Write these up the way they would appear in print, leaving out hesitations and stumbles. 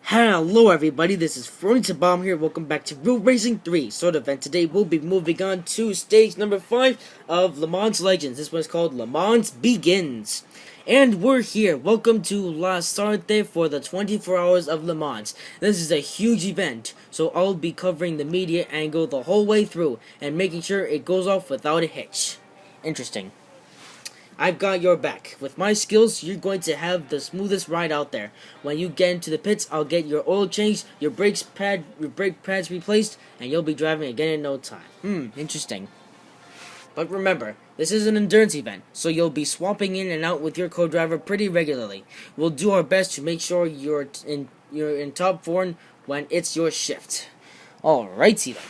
Hello everybody, this is Ferrari Bomb here. Welcome back to Real Racing 3 and today we'll be moving on to stage number 5 of Le Mans Legends. This one's called Le Mans Begins. And we're here. Welcome to La Sarte for the 24 Hours of Le Mans. This is a huge event, so I'll be covering the media angle the whole way through and making sure it goes off without a hitch. Interesting. I've got your back. With my skills, you're going to have the smoothest ride out there. When you get into the pits, I'll get your oil changed, your brake pads replaced, and you'll be driving again in no time. Interesting. But remember, this is an endurance event, so you'll be swapping in and out with your co-driver pretty regularly. We'll do our best to make sure you're in top form when it's your shift. Alrighty then.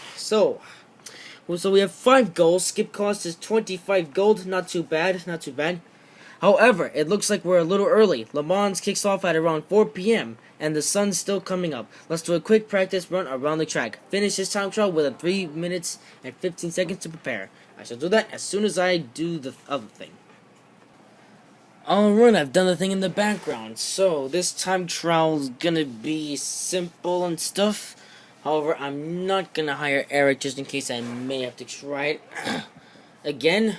So we have 5 goals. Skip cost is 25 gold. Not too bad. Not too bad. However, it looks like we're a little early. Le Mans kicks off at around 4 p.m. and the sun's still coming up. Let's do a quick practice run around the track. Finish this time trial with 3 minutes and 15 seconds to prepare. I shall do that as soon as I do the other thing. Alright, I've done the thing in the background. So, this time trial's gonna be simple and stuff. However, I'm not gonna hire Eric just in case I may have to try it again.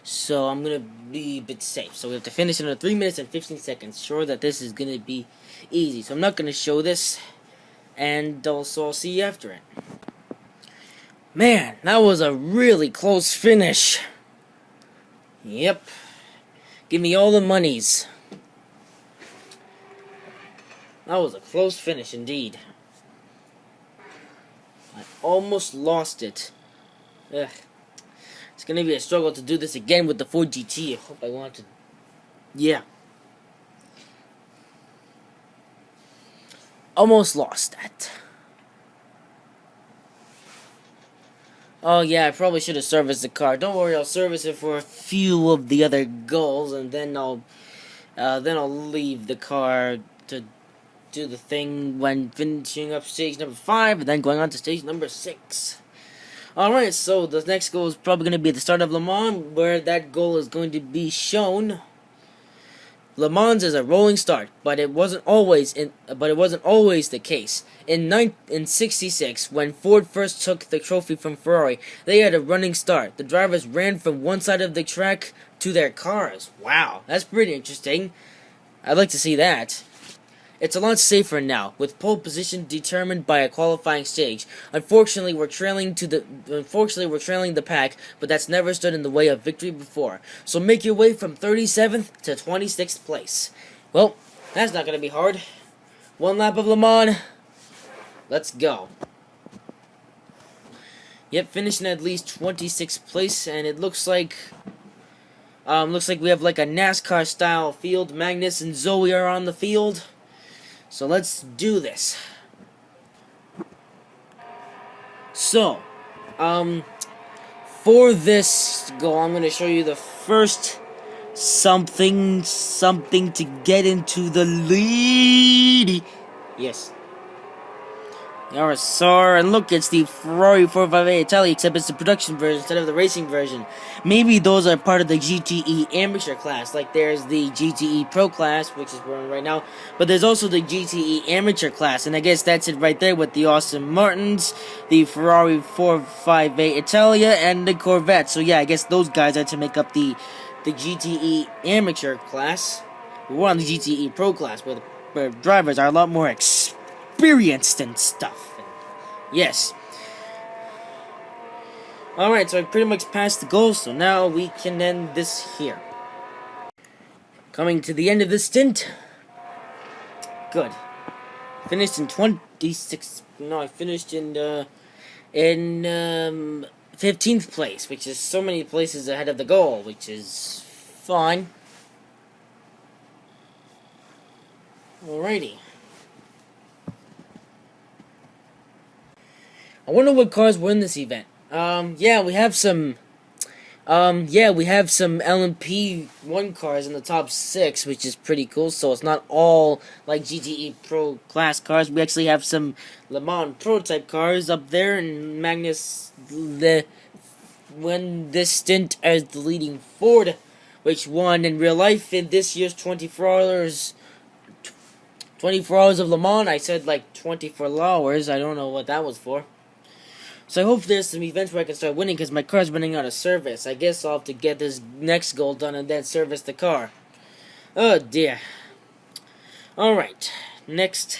So I'm gonna be a bit safe. So we have to finish in 3 minutes and 15 seconds. Sure that this is gonna be easy. So I'm not gonna show this, and also I'll see you after it. Man, that was a really close finish. Yep. Give me all the monies. That was a close finish indeed. I almost lost it. Ugh. It's gonna be a struggle to do this again with the Ford GT. I hope I want to. Yeah. Almost lost that. Oh yeah, I probably should have serviced the car. Don't worry, I'll service it for a few of the other goals, and then I'll leave the car to do the thing when finishing up stage number 5 and then going on to stage number 6. Alright, so the next goal is probably going to be at the start of Le Mans, where that goal is going to be shown. Le Mans is a rolling start, but it wasn't always the case. In '66, when Ford first took the trophy from Ferrari, they had a running start. The drivers ran from one side of the track to their cars. Wow, that's pretty interesting. I'd like to see that. It's a lot safer now, with pole position determined by a qualifying stage. Unfortunately, we're trailing the pack, but that's never stood in the way of victory before. So make your way from 37th to 26th place. Well, that's not going to be hard. 1 lap of Le Mans. Let's go. Yep, finishing at least 26th place, and it looks like we have like a NASCAR style field. Magnus and Zoe are on the field. So let's do this. So, for this goal, I'm going to show you the first something to get into the lead. Yes. Sorry, and look, it's the Ferrari 458 Italia, except it's the production version instead of the racing version. Maybe those are part of the GTE amateur class, like there's the GTE Pro class, which is running right now, but there's also the GTE amateur class, and I guess that's it right there with the Aston Martins, the Ferrari 458 Italia, and the Corvette. So yeah, I guess those guys are to make up the GTE amateur class. We're on the GTE Pro class, where drivers are a lot more experienced and stuff. Yes. Alright, so I pretty much passed the goal, so now we can end this here. Coming to the end of this stint. Good. Finished in 26... No, I finished in 15th place, which is so many places ahead of the goal, which is fine. Alrighty. I wonder what cars were in this event. Yeah, we have some LMP1 cars in the top 6, which is pretty cool. So it's not all like GTE Pro class cars. We actually have some Le Mans prototype cars up there, and Magnus won this stint as the leading Ford, which won in real life in this year's 24 Hours 24 hours of Le Mans. I said like 24 hours. I don't know what that was for. So I hope there's some events where I can start winning because my car's running out of service. I guess I'll have to get this next goal done and then service the car. Oh dear. Alright. Next.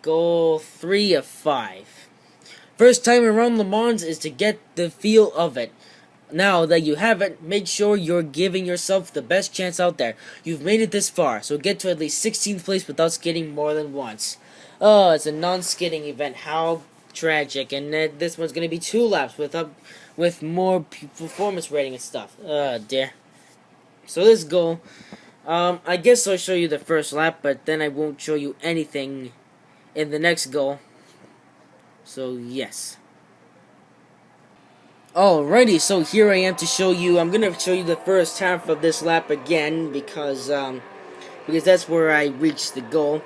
Goal 3 of 5. First time around Le Mans is to get the feel of it. Now that you have it, make sure you're giving yourself the best chance out there. You've made it this far, so get to at least 16th place without skidding more than once. Oh, it's a non-skidding event. How tragic. And this one's going to be 2 laps with more performance rating and stuff. Oh, dear. So this goal, I guess I'll show you the first lap, but then I won't show you anything in the next goal. So, yes. Alrighty, so here I am to show you. I'm gonna show you the first half of this lap again because that's where I reached the goal.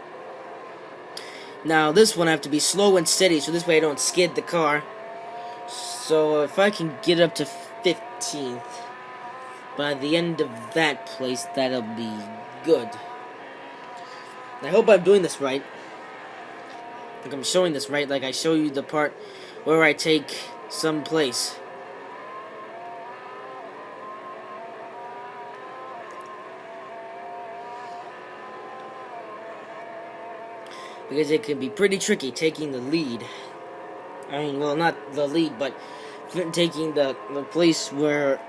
Now this one I have to be slow and steady, so this way I don't skid the car. So if I can get up to 15th by the end of that place, that'll be good. I hope I'm doing this right. Like I'm showing this right, like I show you the part where I take some place. Because it can be pretty tricky taking the lead. I mean, well, not the lead, but taking the place where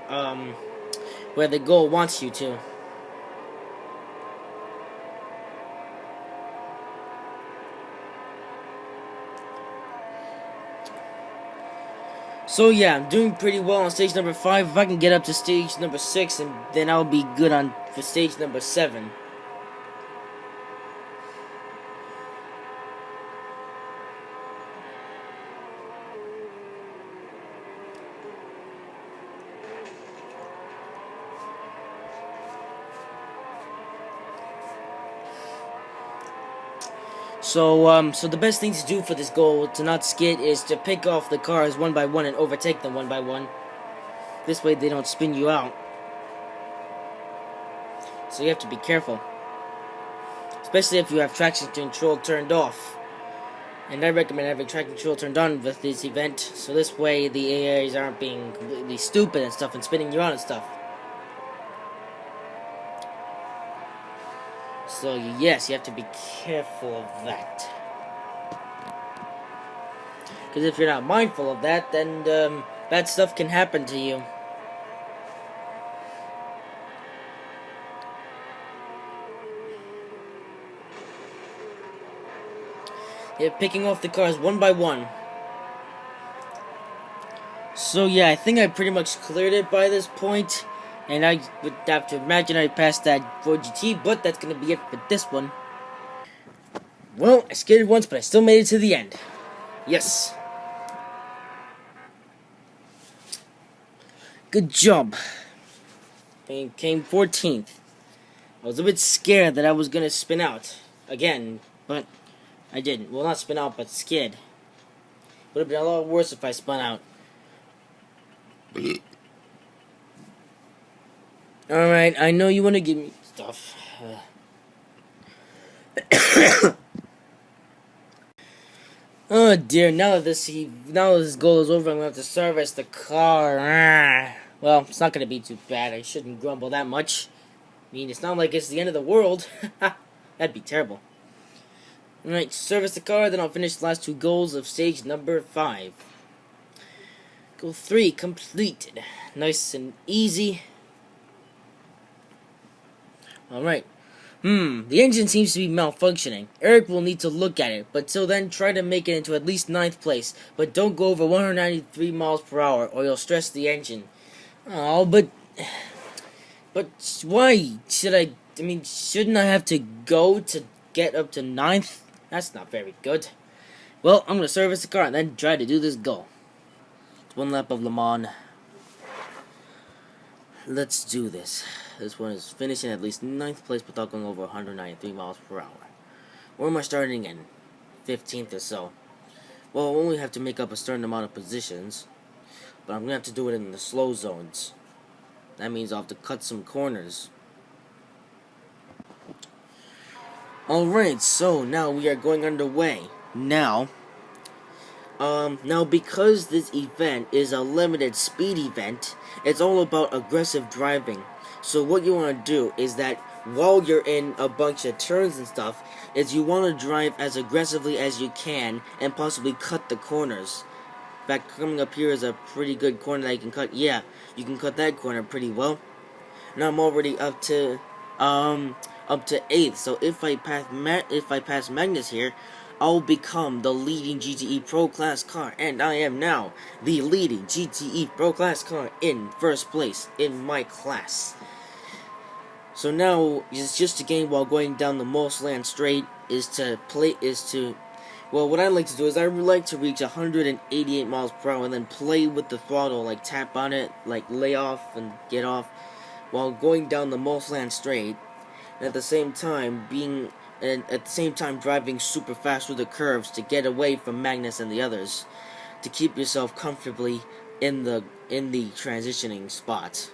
the goal wants you to. So yeah, I'm doing pretty well on stage number 5. If I can get up to stage number 6, and then I'll be good for stage number 7. So the best thing to do for this goal, to not skid, is to pick off the cars one by one and overtake them one by one. This way they don't spin you out. So you have to be careful. Especially if you have traction control turned off. And I recommend having traction control turned on with this event, so this way the AIs aren't being completely stupid and stuff and spinning you out and stuff. So yes, you have to be careful of that. Because if you're not mindful of that, then bad stuff can happen to you. You're picking off the cars one by one. So yeah, I think I pretty much cleared it by this point. And I would have to imagine I passed that Ford GT, but that's going to be it for this one. Well, I skidded once, but I still made it to the end. Yes. Good job. I came 14th. I was a bit scared that I was going to spin out again, but I didn't. Well, not spin out, but skid. Would have been a lot worse if I spun out. Alright, I know you want to give me stuff. Oh dear, now that this goal is over, I'm going to have to service the car. Well, it's not going to be too bad. I shouldn't grumble that much. I mean, it's not like it's the end of the world. That'd be terrible. Alright, service the car, then I'll finish the last 2 goals of stage number 5. Goal 3 completed. Nice and easy. Alright. The engine seems to be malfunctioning. Eric will need to look at it, but till then try to make it into at least 9th place. But don't go over 193 miles per hour or you'll stress the engine. Oh, but why? Shouldn't I have to go to get up to 9th? That's not very good. Well, I'm going to service the car and then try to do this goal. It's 1 lap of Le Mans. Let's do this. This one is finishing at least 9th place without going over 193 miles per hour. Where am I starting in? 15th or so. Well, I'll only have to make up a certain amount of positions, but I'm going to have to do it in the slow zones. That means I'll have to cut some corners. Alright, so now we are going underway. Now because this event is a limited speed event, it's all about aggressive driving. So what you want to do is that while you're in a bunch of turns and stuff, is you want to drive as aggressively as you can and possibly cut the corners. In fact, coming up here is a pretty good corner that you can cut. Yeah, you can cut that corner pretty well. Now I'm already up to 8th. So if I pass Magnus here, I'll become the leading GTE Pro Class car, and I am now the leading GTE Pro Class car in first place in my class. So now it's just a game while going down the Mossland Straight well, what I like to do is I like to reach 188 miles per hour and then play with the throttle, like tap on it, like lay off and get off, while going down the Mossland Straight, and at the same time driving super fast through the curves to get away from Magnus and the others, to keep yourself comfortably in the transitioning spot.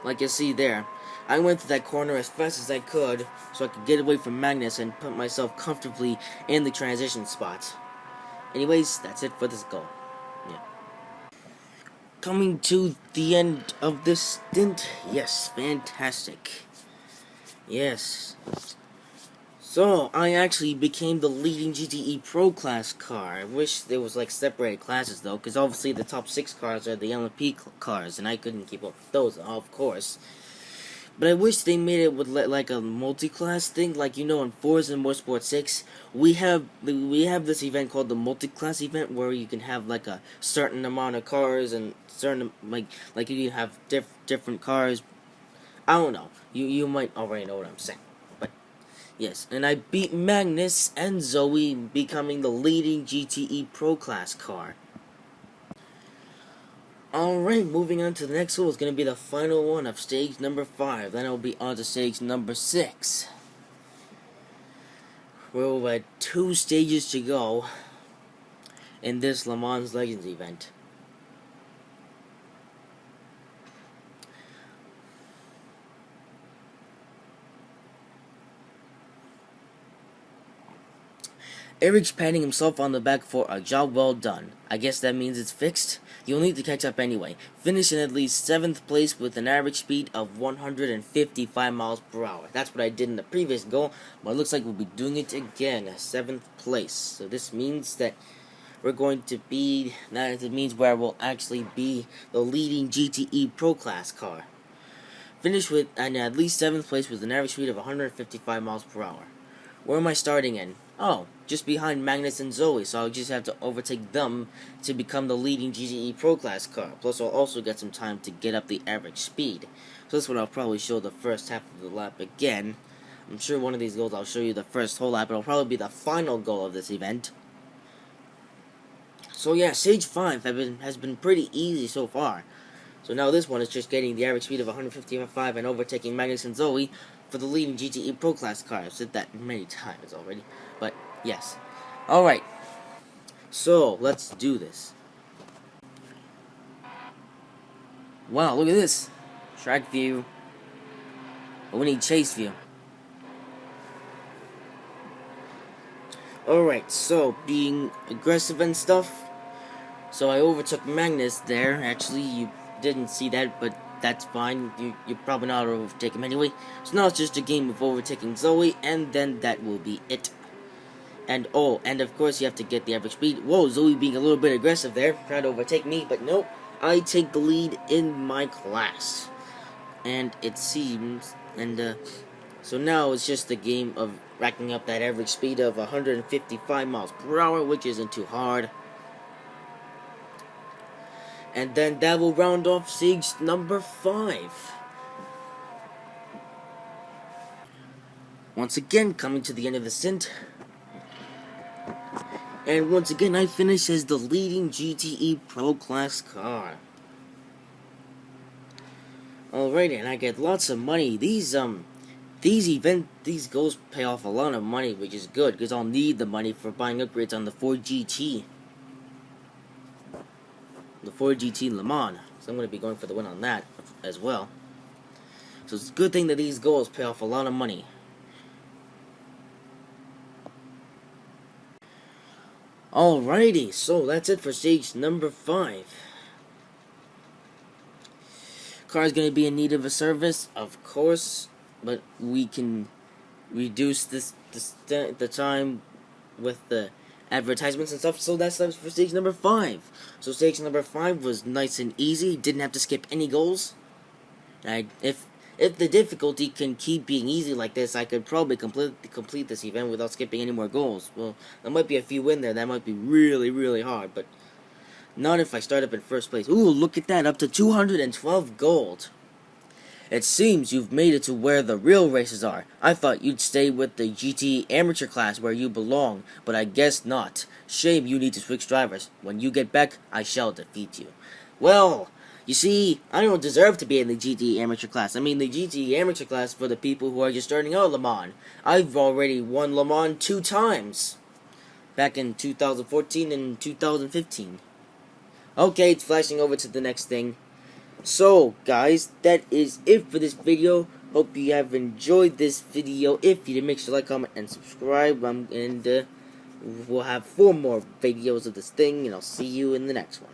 Like you see there, I went through that corner as fast as I could so I could get away from Magnus and put myself comfortably in the transition spot. Anyways, that's it for this goal. Yeah. Coming to the end of this stint, yes, fantastic. Yes. So, I actually became the leading GTE Pro Class car. I wish there was like separated classes though, because obviously the top 6 cars are the LMP cars, and I couldn't keep up with those, of course. But I wish they made it with like a multi-class thing, like in Forza Motorsport 6, we have this event called the multi-class event where you can have like a certain amount of cars and certain like you can have different cars. I don't know. You might already know what I'm saying. But yes, and I beat Magnus and Zoe, becoming the leading GTE Pro Class car. Alright, moving on to the next one is going to be the final one of stage number 5. Then it'll be on to stage number 6. We're at 2 stages to go in this Le Mans Legends event. Eric's patting himself on the back for a job well done. I guess that means it's fixed. You'll need to catch up anyway. Finish in at least 7th place with an average speed of 155 miles per hour. That's what I did in the previous goal, but it looks like we'll be doing it again. 7th place. So this means that we're going to be, that it means where we'll actually be the leading GTE Pro Class car. Finish with at least 7th place with an average speed of 155 miles per hour. Where am I starting in? Oh, just behind Magnus and Zoe, so I'll just have to overtake them to become the leading GTE Pro Class car. Plus, I'll also get some time to get up the average speed. So this one I'll probably show the first half of the lap again. I'm sure one of these goals I'll show you the first whole lap, but it'll probably be the final goal of this event. So yeah, stage 5 has been pretty easy so far. So now this one is just getting the average speed of 155 and overtaking Magnus and Zoe for the leading GTE Pro Class car. I've said that many times already, but yes. Alright, so let's do this. Wow, look at this. Track view. But we need chase view. Alright, so being aggressive and stuff. So I overtook Magnus there. Actually, you didn't see that, but that's fine. You're probably not overtake him anyway. So now it's just a game of overtaking Zoe, and then that will be it. And and of course you have to get the average speed. Whoa, Zoe being a little bit aggressive there, trying to overtake me, but nope. I take the lead in my class. And it seems, so now it's just a game of racking up that average speed of 155 miles per hour, which isn't too hard. And then that will round off stage number 5. Once again, coming to the end of the stint. And once again, I finish as the leading GTE Pro Class car. Alright, and I get lots of money. These goals pay off a lot of money, which is good, because I'll need the money for buying upgrades on the Ford GT. The Ford GT Le Mans. So I'm going to be going for the win on that as well. So it's a good thing that these goals pay off a lot of money. Alrighty, so that's it for stage number 5. Car's gonna be in need of a service, of course, but we can reduce the time with the advertisements and stuff. So that's for stage number 5. So stage number 5 was nice and easy. Didn't have to skip any goals. If the difficulty can keep being easy like this, I could probably complete this event without skipping any more goals. Well, there might be a few in there that might be really, really hard, but not if I start up in first place. Ooh, look at that, up to 212 gold. It seems you've made it to where the real races are. I thought you'd stay with the GT amateur class where you belong, but I guess not. Shame you need to switch drivers. When you get back, I shall defeat you. Well, you see, I don't deserve to be in the GT amateur class. I mean, the GT amateur class for the people who are just starting out Le Mans. I've already won Le Mans 2 times. Back in 2014 and 2015. Okay, it's flashing over to the next thing. So, guys, that is it for this video. Hope you have enjoyed this video. If you did, make sure to like, comment, and subscribe. And we'll have 4 more videos of this thing, and I'll see you in the next one.